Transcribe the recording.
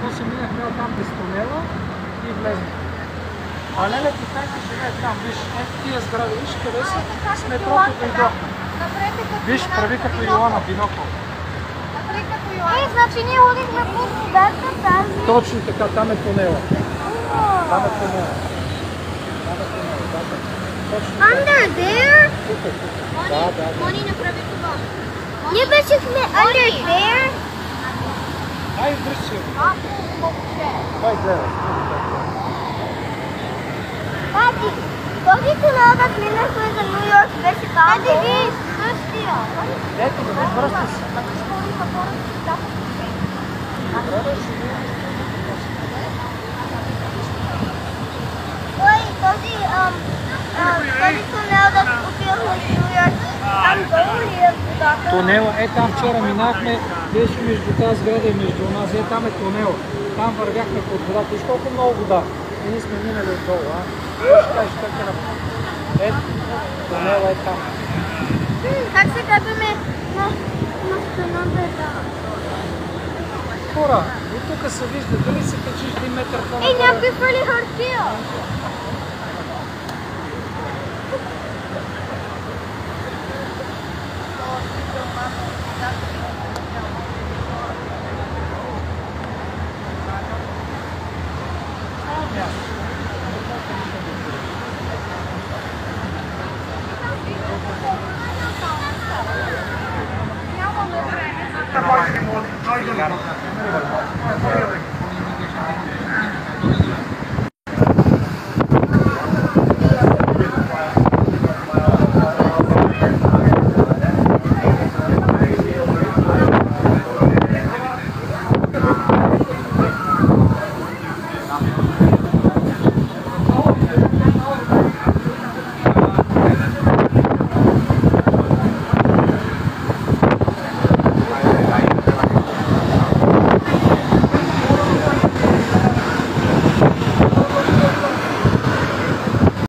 После минахме там без тунела и влезнахме. А Леля Китайка живее там, виж, ето тия сгради, виж къде са, с метрото дойдохме. Виж, прави като Йоана, бинокъл. Значи ние ходихме по водата тази. Точно така, там е тунела. Там е тунела. Under there? Да. Мони направи това. Ние бяхме under there? Ай, връщи. Ай, гледай. Пати, този тунел да минахме за Ню Йорк беше там. Пати, виж, същия. Ето, да връща си. Този тунел да отивахме в Ню Йорк, там долу ли е водата? Тунела, там вчера минахме, беше между тази сграда и между нас, там е тунела. Там вървяхме под водата. Виж колко много вода. И ние сме минали отдолу, а? Ще кажеш как е направо. Тунела е там. Как се капаме на стената там? Хора, и тук се вижда, дали се качиш 1 метър по-напред. Ей, някой фърли хартия! Нямаме време.